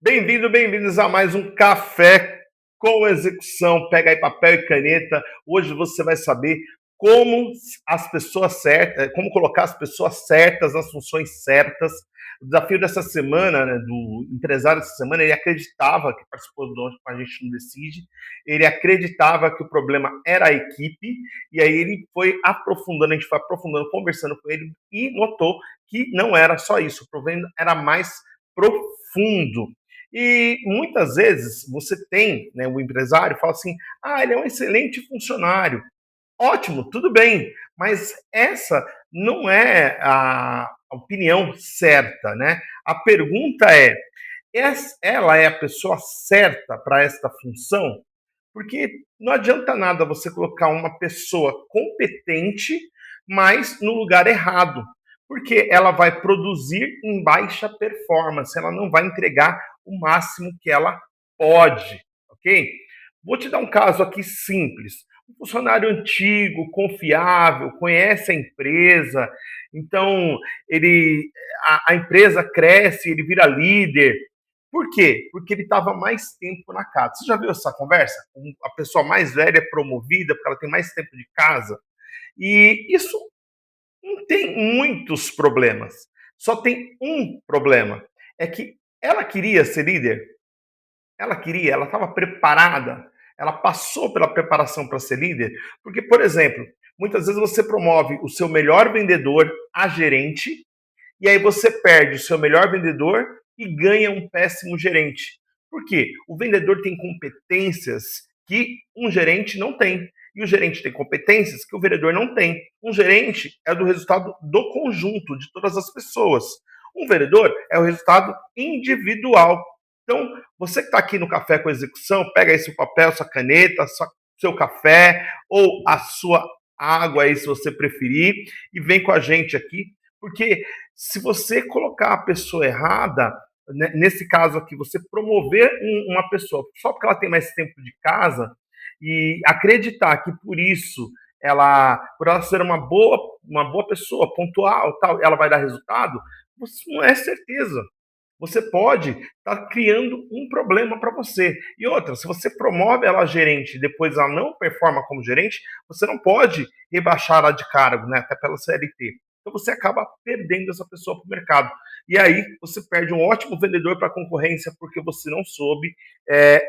Bem-vindos a mais um Café com Execução. Pega aí papel e caneta. Hoje você vai saber como as pessoas certas, como colocar as pessoas certas nas funções certas. O desafio dessa semana, né, do empresário dessa semana, ele acreditava, que participou do Com a Gente Não Decide, ele acreditava que o problema era a equipe, e aí ele foi aprofundando, a gente foi aprofundando, conversando com ele, e notou que não era só isso, o problema era mais profundo. E muitas vezes você tem, né, o empresário fala assim: ah, ele é um excelente funcionário. Ótimo, tudo bem, mas essa não é a opinião certa, né? A pergunta é: ela é a pessoa certa para esta função? Porque não adianta nada você colocar uma pessoa competente, mas no lugar errado, porque ela vai produzir em baixa performance, ela não vai entregar o máximo que ela pode, ok? Vou te dar um caso aqui simples. Um funcionário antigo, confiável, conhece a empresa, então a empresa cresce, ele vira líder, por quê? Porque ele estava mais tempo na casa. Você já viu essa conversa? A pessoa mais velha é promovida porque ela tem mais tempo de casa. E isso não tem muitos problemas. Só tem um problema. É que ela queria ser líder. Ela queria, ela estava preparada. Ela passou pela preparação para ser líder. Porque, por exemplo, muitas vezes você promove o seu melhor vendedor a gerente e aí você perde o seu melhor vendedor e ganha um péssimo gerente. Por quê? O vendedor tem competências que um gerente não tem. E o gerente tem competências que o vendedor não tem. Um gerente é do resultado do conjunto, de todas as pessoas. Um vendedor é o resultado individual. Então, você que está aqui no Café com Execução, pega aí seu papel, sua caneta, seu café ou a sua água aí, se você preferir, e vem com a gente aqui, porque se você colocar a pessoa errada, né, nesse caso aqui, você promover uma pessoa só porque ela tem mais tempo de casa e acreditar que por ela ser uma boa pessoa, pontual, tal, ela vai dar resultado, isso não é certeza. Você pode estar criando um problema para você. E outra, se você promove ela gerente e depois ela não performa como gerente, você não pode rebaixar ela de cargo, né? Até pela CLT. Então você acaba perdendo essa pessoa para o mercado. E aí você perde um ótimo vendedor para a concorrência porque você não soube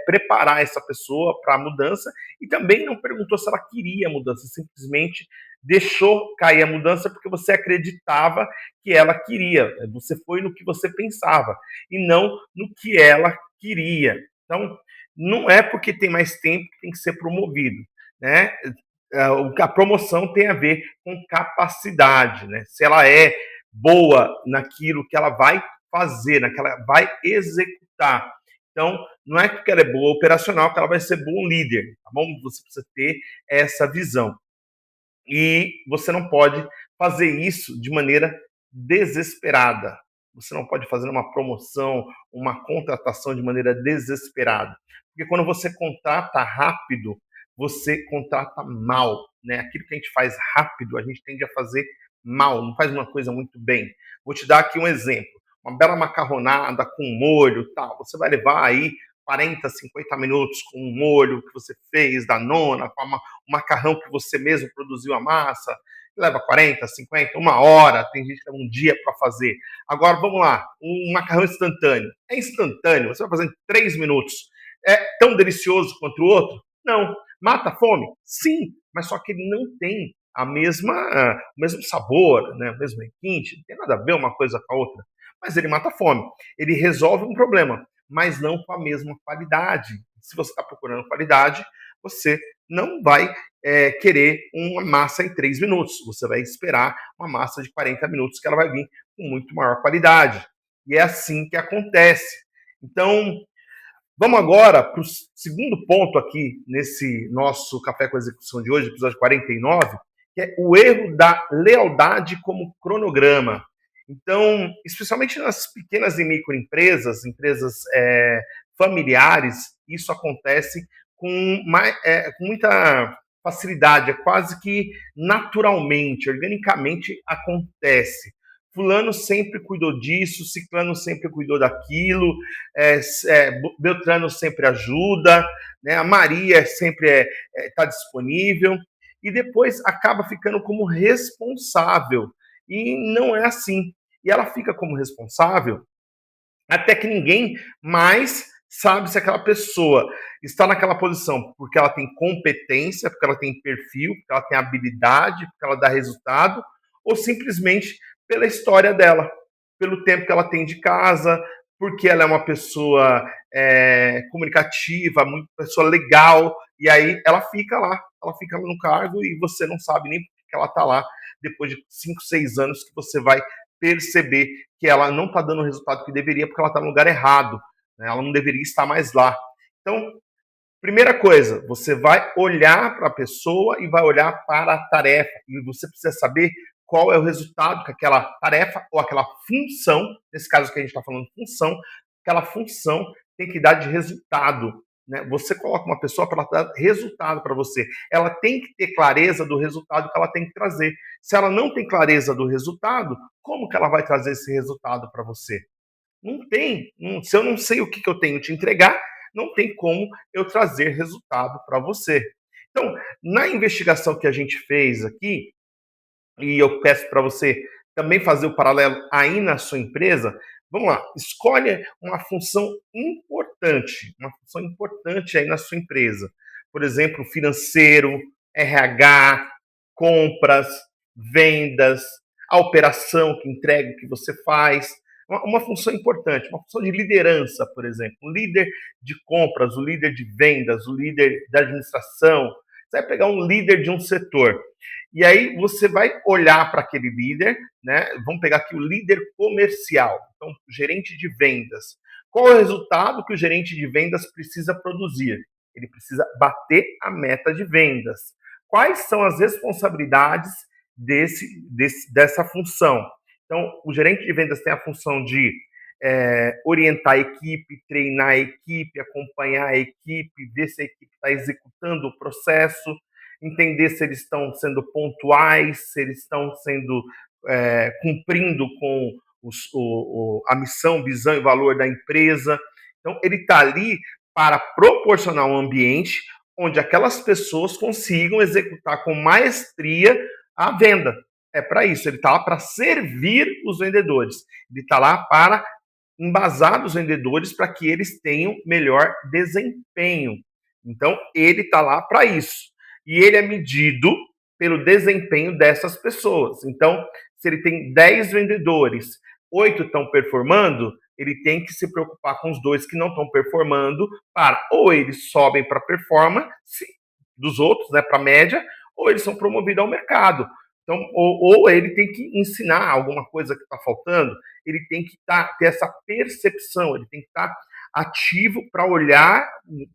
preparar essa pessoa para a mudança e também não perguntou se ela queria a mudança, simplesmente deixou cair a mudança porque você acreditava que ela queria. Você foi no que você pensava e não no que ela queria. Então, não é porque tem mais tempo que tem que ser promovido, né? A promoção tem a ver com capacidade, né? Se ela é boa naquilo que ela vai fazer, naquela ela vai executar. Então, não é porque ela é boa operacional que ela vai ser bom líder, tá bom? Você precisa ter essa visão. E você não pode fazer isso de maneira desesperada. Você não pode fazer uma promoção, uma contratação de maneira desesperada. Porque quando você contrata rápido, você contrata mal. Né? Aquilo que a gente faz rápido, a gente tende a fazer mal, não faz uma coisa muito bem. Vou te dar aqui um exemplo. Uma bela macarronada com molho, tal. Você vai levar aí 40, 50 minutos com um molho que você fez da nona, com o macarrão que você mesmo produziu a massa, leva 40, 50, uma hora, tem gente que leva um dia para fazer. Agora, vamos lá, um macarrão instantâneo. É instantâneo, você vai fazer em 3 minutos. É tão delicioso quanto o outro? Não. Mata a fome? Sim, mas só que ele não tem o mesmo sabor, né? O mesmo requinte, não tem nada a ver uma coisa com a outra. Mas ele mata a fome. Ele resolve um problema, mas não com a mesma qualidade. Se você está procurando qualidade, você não vai querer uma massa em 3 minutos. Você vai esperar uma massa de 40 minutos que ela vai vir com muito maior qualidade. E é assim que acontece. Então, vamos agora para o segundo ponto aqui nesse nosso Café com Execução de hoje, episódio 49, que é o erro da lealdade como cronograma. Então, especialmente nas pequenas e microempresas, empresas familiares, isso acontece com muita facilidade, é quase que naturalmente, organicamente acontece. fulano sempre cuidou disso, ciclano sempre cuidou daquilo, Beltrano sempre ajuda, né? A Maria sempre está disponível, e depois acaba ficando como responsável. E não é assim. E ela fica como responsável até que ninguém mais sabe se aquela pessoa está naquela posição porque ela tem competência, porque ela tem perfil, porque ela tem habilidade, porque ela dá resultado, ou simplesmente pela história dela, pelo tempo que ela tem de casa, porque ela é uma pessoa comunicativa, uma pessoa legal, e aí ela fica lá, ela fica no cargo e você não sabe nem porque ela está lá, depois de 5, 6 anos que você vai perceber que ela não está dando o resultado que deveria porque ela está no lugar errado, né? Ela não deveria estar mais lá. Então, primeira coisa, você vai olhar para a pessoa e vai olhar para a tarefa. E você precisa saber qual é o resultado que aquela tarefa ou aquela função, nesse caso que a gente está falando função, aquela função tem que dar de resultado. Né? Você coloca uma pessoa para dar resultado para você. Ela tem que ter clareza do resultado que ela tem que trazer. Se ela não tem clareza do resultado, como que ela vai trazer esse resultado para você? Não tem. Se eu não sei o que eu tenho te entregar, não tem como eu trazer resultado para você. Então, na investigação que a gente fez aqui, e eu peço para você também fazer o paralelo aí na sua empresa, vamos lá, escolhe uma função importante aí na sua empresa. Por exemplo, financeiro, RH, compras, vendas, a operação que entrega, que você faz. Uma função importante, uma função de liderança, por exemplo. O líder de compras, o líder de vendas, o líder da administração. Você vai pegar um líder de um setor. E aí você vai olhar para aquele líder, né? Vamos pegar aqui o líder comercial, então o gerente de vendas. Qual é o resultado que o gerente de vendas precisa produzir? Ele precisa bater a meta de vendas. Quais são as responsabilidades dessa função? Então, o gerente de vendas tem a função de orientar a equipe, treinar a equipe, acompanhar a equipe, ver se a equipe está executando o processo, entender se eles estão sendo pontuais, se eles estão sendo cumprindo com a missão, visão e valor da empresa. Então, ele está ali para proporcionar um ambiente onde aquelas pessoas consigam executar com maestria a venda. É para isso, ele está lá para servir os vendedores. Ele está lá para embasar os vendedores para que eles tenham melhor desempenho. Então, ele está lá para isso. E ele é medido pelo desempenho dessas pessoas. Então, se ele tem 10 vendedores, 8 estão performando, ele tem que se preocupar com os 2 que não estão performando, para ou eles sobem para a performance dos outros, né, para a média, ou eles são promovidos ao mercado. Então, ou ele tem que ensinar alguma coisa que está faltando, ele tem que ter essa percepção, ele tem que estar ativo para olhar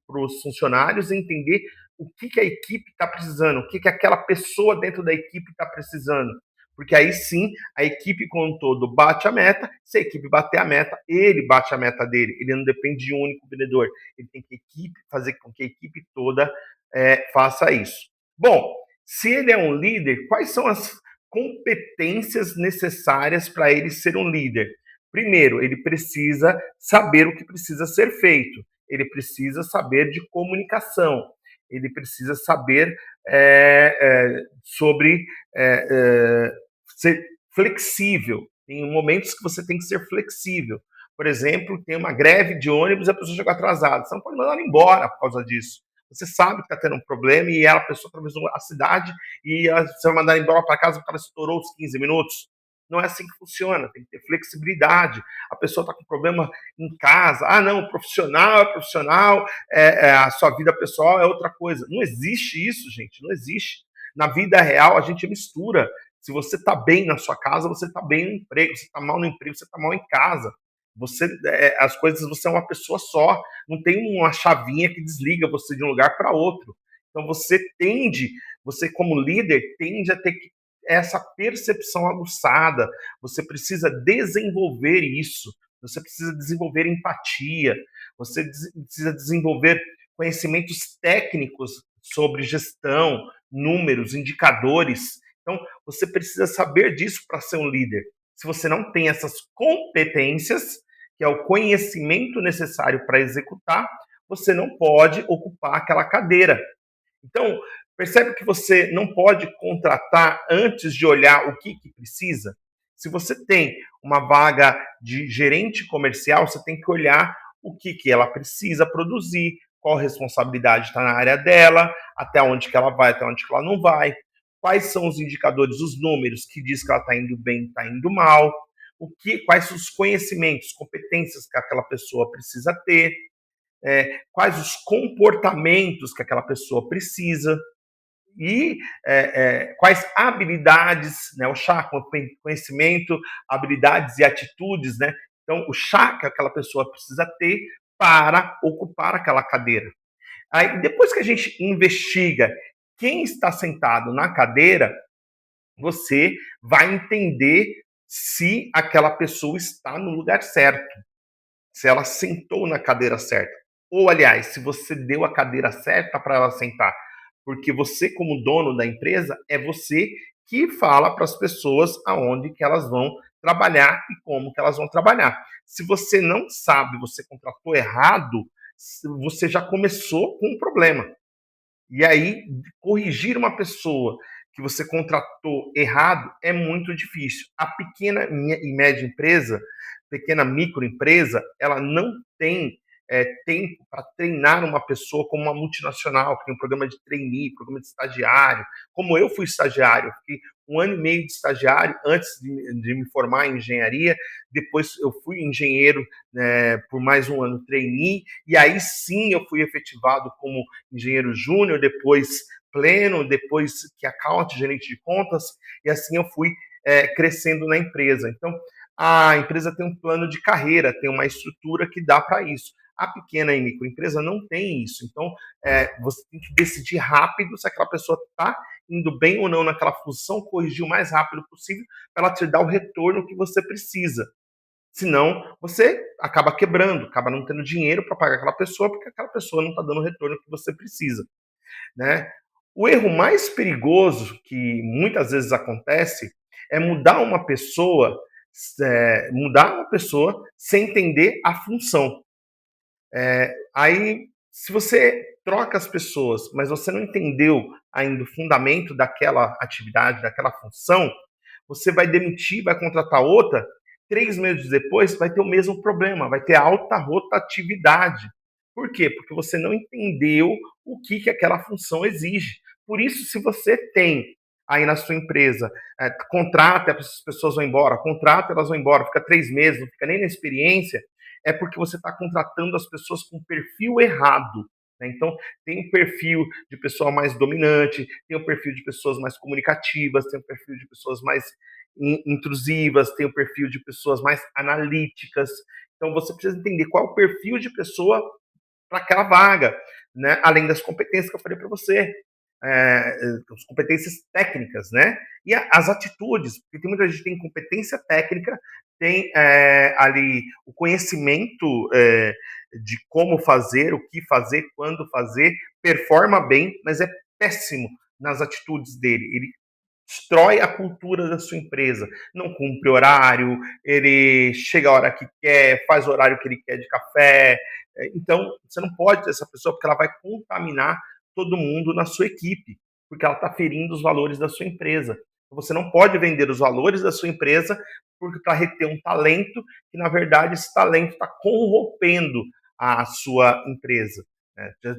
para os funcionários e entender o que a equipe está precisando, o que aquela pessoa dentro da equipe está precisando. Porque aí sim, a equipe como um todo bate a meta, se a equipe bater a meta, ele bate a meta dele, ele não depende de um único vendedor, ele tem que fazer com que a equipe toda faça isso. Bom, se ele é um líder, quais são as competências necessárias para ele ser um líder? Primeiro, ele precisa saber o que precisa ser feito. Ele precisa saber de comunicação. Ele precisa saber sobre ser flexível. Tem momentos que você tem que ser flexível. Por exemplo, tem uma greve de ônibus e a pessoa chegou atrasada. Você não pode mandar ela embora por causa disso. Você sabe que está tendo um problema e a pessoa atravessou a cidade e você vai mandar embora para casa porque ela estourou os 15 minutos. Não é assim que funciona, tem que ter flexibilidade. A pessoa está com problema em casa. Ah, não, profissional é profissional, a sua vida pessoal é outra coisa. Não existe isso, gente, não existe. Na vida real, a gente mistura. Se você está bem na sua casa, você está bem no emprego. Se está mal no emprego, você está mal em casa. As coisas, você é uma pessoa só. Não tem uma chavinha que desliga você de um lugar para outro. Então você como líder, tende a ter essa percepção aguçada. Você precisa desenvolver isso. Você precisa desenvolver empatia. Você precisa desenvolver conhecimentos técnicos sobre gestão, números, indicadores. Então, você precisa saber disso para ser um líder. Se você não tem essas competências, que é o conhecimento necessário para executar, você não pode ocupar aquela cadeira. Então, percebe que você não pode contratar antes de olhar o que precisa? Se você tem uma vaga de gerente comercial, você tem que olhar o que ela precisa produzir, qual responsabilidade está na área dela, até onde que ela vai, até onde que ela não vai, quais são os indicadores, os números que diz que ela está indo bem, está indo mal, quais são os conhecimentos, competências que aquela pessoa precisa ter, quais os comportamentos que aquela pessoa precisa e quais habilidades, né, o chá, conhecimento, habilidades e atitudes, né? Então, o chá que aquela pessoa precisa ter para ocupar aquela cadeira. Aí, depois que a gente investiga quem está sentado na cadeira, você vai entender se aquela pessoa está no lugar certo, se ela sentou na cadeira certa. Ou, aliás, se você deu a cadeira certa para ela sentar. Porque você, como dono da empresa, é você que fala para as pessoas aonde que elas vão trabalhar e como que elas vão trabalhar. Se você não sabe, você contratou errado, você já começou com um problema. E aí, corrigir uma pessoa que você contratou errado é muito difícil. A pequena e média empresa, pequena microempresa, ela não tem tempo para treinar uma pessoa como uma multinacional, que tem um programa de trainee, programa de estagiário. Como eu fui estagiário, eu fiquei 1 ano e meio de estagiário antes de me formar em engenharia, depois eu fui engenheiro por mais 1 ano trainee, e aí sim eu fui efetivado como engenheiro júnior, depois pleno, depois que account, gerente de contas, e assim eu fui crescendo na empresa. Então, a empresa tem um plano de carreira, tem uma estrutura que dá para isso. A pequena e microempresa não tem isso. Então, você tem que decidir rápido se aquela pessoa está indo bem ou não naquela função, corrigir o mais rápido possível para ela te dar o retorno que você precisa. Senão, você acaba quebrando, acaba não tendo dinheiro para pagar aquela pessoa, porque aquela pessoa não está dando o retorno que você precisa, né? O erro mais perigoso que muitas vezes acontece é mudar uma pessoa sem entender a função. Aí, se você troca as pessoas, mas você não entendeu ainda o fundamento daquela atividade, daquela função, você vai demitir, vai contratar outra, 3 meses depois vai ter o mesmo problema, vai ter alta rotatividade. Por quê? Porque você não entendeu o que aquela função exige. Por isso, se você tem aí na sua empresa, contrata, as pessoas vão embora, contrata, elas vão embora, fica 3 meses, não fica nem na experiência, é porque você está contratando as pessoas com perfil errado. Né? Então, tem um perfil de pessoa mais dominante, tem um perfil de pessoas mais comunicativas, tem um perfil de pessoas mais intrusivas, tem um perfil de pessoas mais analíticas. Então, você precisa entender qual é o perfil de pessoa para aquela vaga, né? Além das competências que eu falei para você. As competências técnicas, né? E as atitudes, porque tem muita gente que tem competência técnica, tem ali o conhecimento de como fazer, o que fazer, quando fazer, performa bem, mas é péssimo nas atitudes dele. Ele destrói a cultura da sua empresa. Não cumpre horário, ele chega a hora que quer, faz o horário que ele quer de café. Então, você não pode ter essa pessoa porque ela vai contaminar todo mundo na sua equipe, porque ela está ferindo os valores da sua empresa. Você não pode vender os valores da sua empresa para reter um talento que, na verdade, esse talento está corrompendo a sua empresa.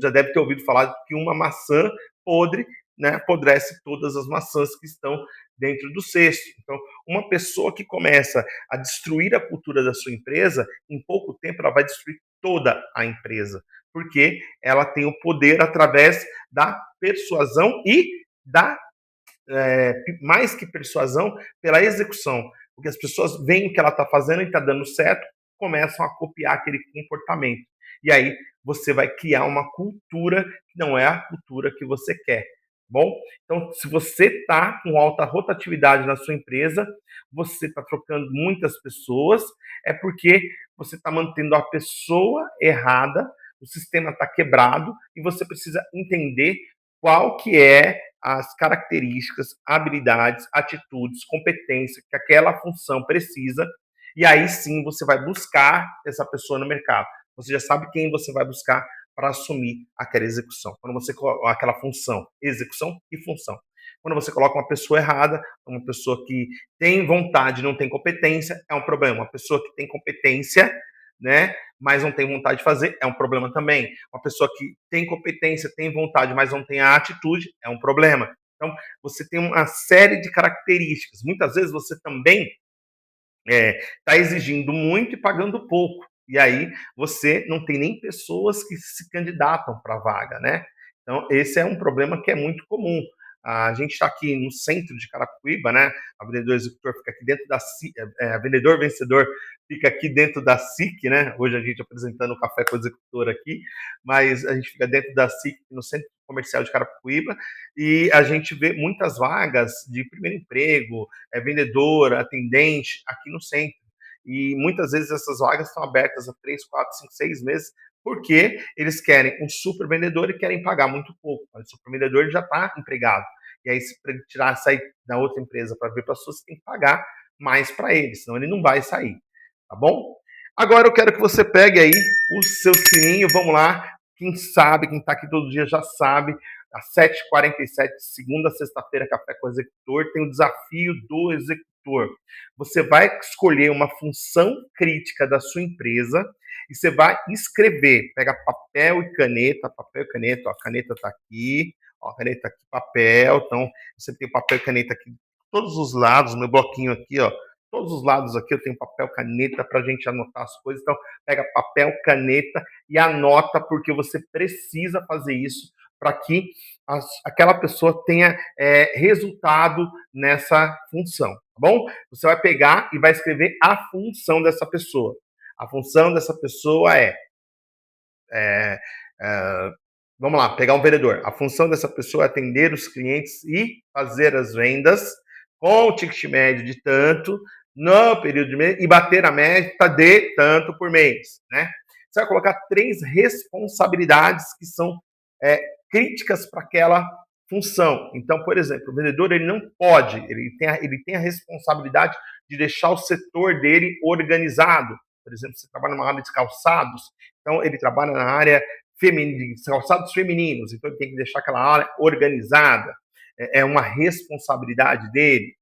Já deve ter ouvido falar que uma maçã podre, né, apodrece todas as maçãs que estão dentro do cesto. Então, uma pessoa que começa a destruir a cultura da sua empresa, em pouco tempo ela vai destruir toda a empresa, porque ela tem o poder através da persuasão e da mais que persuasão, pela execução. Porque as pessoas veem o que ela está fazendo e está dando certo, começam a copiar aquele comportamento. E aí você vai criar uma cultura que não é a cultura que você quer. Bom, então se você está com alta rotatividade na sua empresa, você está trocando muitas pessoas, é porque você está mantendo a pessoa errada, o sistema está quebrado e você precisa entender qual que é as características, habilidades, atitudes, competência que aquela função precisa, e aí sim você vai buscar essa pessoa no mercado. Você já sabe quem você vai buscar para assumir aquela execução. Quando você coloca aquela função, execução e função. Quando você coloca uma pessoa errada, uma pessoa que tem vontade, não tem competência, é um problema. Uma pessoa que tem competência, né, mas não tem vontade de fazer, é um problema também. Uma pessoa que tem competência, tem vontade, mas não tem a atitude, é um problema. Então, você tem uma série de características. Muitas vezes você também está exigindo muito e pagando pouco. E aí você não tem nem pessoas que se candidatam para a vaga, né? Então, esse é um problema que é muito comum. A gente está aqui no centro de Carapicuíba, né? A Vendedor Executor fica aqui dentro da a Vendedor Vencedor fica aqui dentro da SIC, né? Hoje a gente apresentando o Café com o Executor aqui, mas a gente fica dentro da SIC, no Centro Comercial de Carapicuíba, e a gente vê muitas vagas de primeiro emprego, vendedor, atendente, aqui no centro. E muitas vezes essas vagas estão abertas há 3, 4, 5, 6 meses, porque eles querem um super vendedor e querem pagar muito pouco. O super vendedor já está empregado. E aí, para ele tirar, sair da outra empresa para ver para a sua, você tem que pagar mais para ele, senão ele não vai sair. Tá bom? Agora eu quero que você pegue aí o seu sininho, vamos lá. Quem sabe, quem está aqui todo dia já sabe, às 7h47, segunda a sexta-feira, Café com o Executor, tem o desafio do executor. Você vai escolher uma função crítica da sua empresa e você vai escrever. Pega papel e caneta, ó, a caneta está aqui, ó, a caneta aqui, papel. Então, você tem papel e caneta aqui, todos os lados, meu bloquinho aqui, ó. Todos os lados aqui eu tenho papel, caneta para a gente anotar as coisas. Então, pega papel, caneta e anota, porque você precisa fazer isso para que aquela pessoa tenha resultado nessa função, tá bom? Você vai pegar e vai escrever a função dessa pessoa. A função dessa pessoa é, vamos lá, pegar um vendedor. A função dessa pessoa é atender os clientes e fazer as vendas com o ticket médio de tanto no período de mês e bater a meta de tanto por mês, né? Você vai colocar 3 responsabilidades que são críticas para aquela função. Então, por exemplo, o vendedor ele não pode, ele tem a responsabilidade de deixar o setor dele organizado. Por exemplo, você trabalha numa área de calçados, então ele trabalha na área de calçados femininos, então ele tem que deixar aquela área organizada. É uma responsabilidade dele.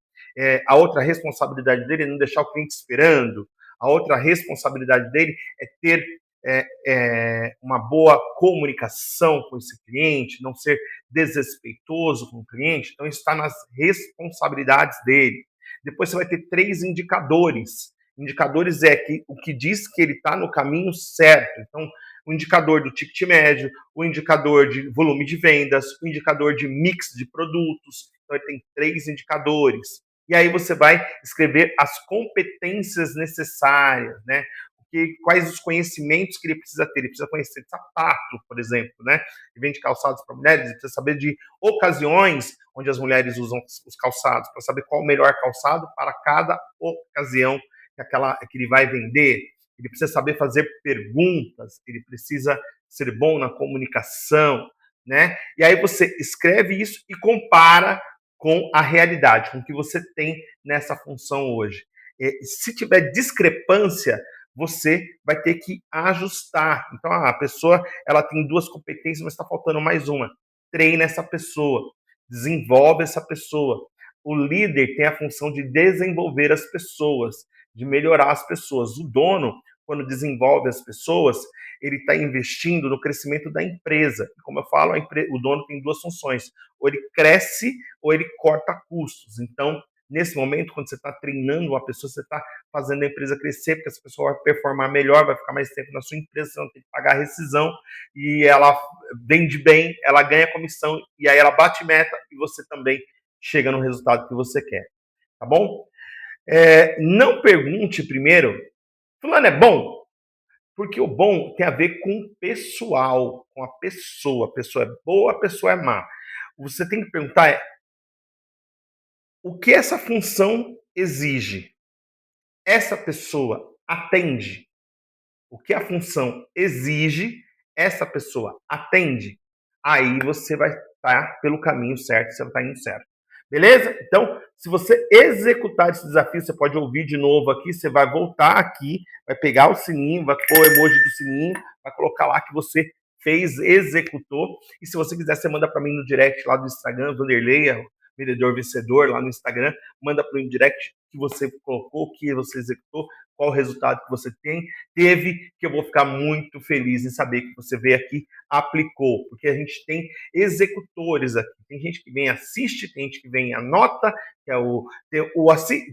A outra responsabilidade dele é não deixar o cliente esperando. A outra responsabilidade dele é ter uma boa comunicação com esse cliente, não ser desrespeitoso com o cliente. Então, isso está nas responsabilidades dele. Depois você vai ter 3 indicadores. Indicadores o que diz que ele está no caminho certo. Então, o indicador do ticket médio, o indicador de volume de vendas, o indicador de mix de produtos. Então, ele tem 3 indicadores. E aí você vai escrever as competências necessárias, né? Quais os conhecimentos que ele precisa ter. Ele precisa conhecer de sapato, por exemplo, né? Ele vende calçados para mulheres, ele precisa saber de ocasiões onde as mulheres usam os calçados, para saber qual o melhor calçado para cada ocasião que ele vai vender. Ele precisa saber fazer perguntas, ele precisa ser bom na comunicação, né? E aí você escreve isso e compara com a realidade, com o que você tem nessa função hoje. Se tiver discrepância, você vai ter que ajustar. Então, a pessoa ela tem 2 competências, mas está faltando mais uma. Treina essa pessoa, desenvolve essa pessoa. O líder tem a função de desenvolver as pessoas, de melhorar as pessoas. O dono, quando desenvolve as pessoas, ele está investindo no crescimento da empresa. Como eu falo, o dono tem 2 funções. Ou ele cresce ou ele corta custos. Então, nesse momento, quando você está treinando uma pessoa, você está fazendo a empresa crescer, porque essa pessoa vai performar melhor, vai ficar mais tempo na sua empresa, você não tem que pagar rescisão, e ela vende bem, ela ganha comissão, e aí ela bate meta, e você também chega no resultado que você quer. Tá bom? Não pergunte primeiro, fulano é bom? Porque o bom tem a ver com o pessoal, com a pessoa. A pessoa é boa, a pessoa é má. Você tem que perguntar o que essa função exige? Essa pessoa atende? O que a função exige, essa pessoa atende? Aí você vai tá pelo caminho certo, você está indo certo. Beleza? Então, se você executar esse desafio, você pode ouvir de novo aqui, você vai voltar aqui, vai pegar o sininho, vai pôr o emoji do sininho, vai colocar lá que você fez, executou. E se você quiser, você manda para mim no direct lá do Instagram, Vanderlei, vendedor vencedor, lá no Instagram, manda para o direct que você colocou, que você executou, qual o resultado que você teve, que eu vou ficar muito feliz em saber que você veio aqui, aplicou, porque a gente tem executores aqui, tem gente que vem assiste, tem gente que vem anota, que é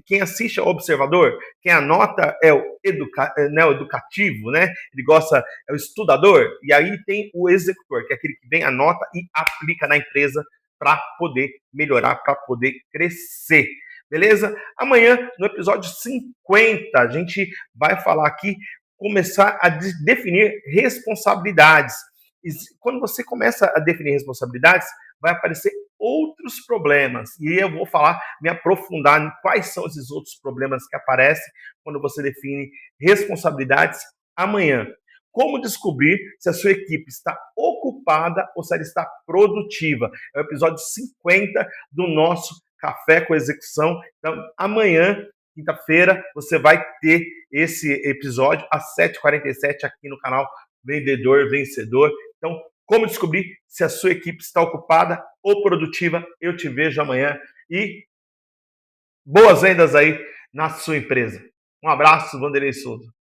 quem assiste é o observador, quem anota é o educativo, né? Ele gosta, é o estudador, e aí tem o executor, que é aquele que vem, anota e aplica na empresa para poder melhorar, para poder crescer. Beleza? Amanhã, no episódio 50, a gente vai falar aqui, começar a definir responsabilidades. E quando você começa a definir responsabilidades, vai aparecer outros problemas. E eu vou falar, me aprofundar em quais são esses outros problemas que aparecem quando você define responsabilidades amanhã. Como descobrir se a sua equipe está ocupada ou se ela está produtiva. É o episódio 50 do nosso Café com Execução. Então, amanhã, quinta-feira, você vai ter esse episódio às 7h47 aqui no canal Vendedor Vencedor. Então, como descobrir se a sua equipe está ocupada ou produtiva? Eu te vejo amanhã e boas vendas aí na sua empresa. Um abraço, Vanderlei Souza.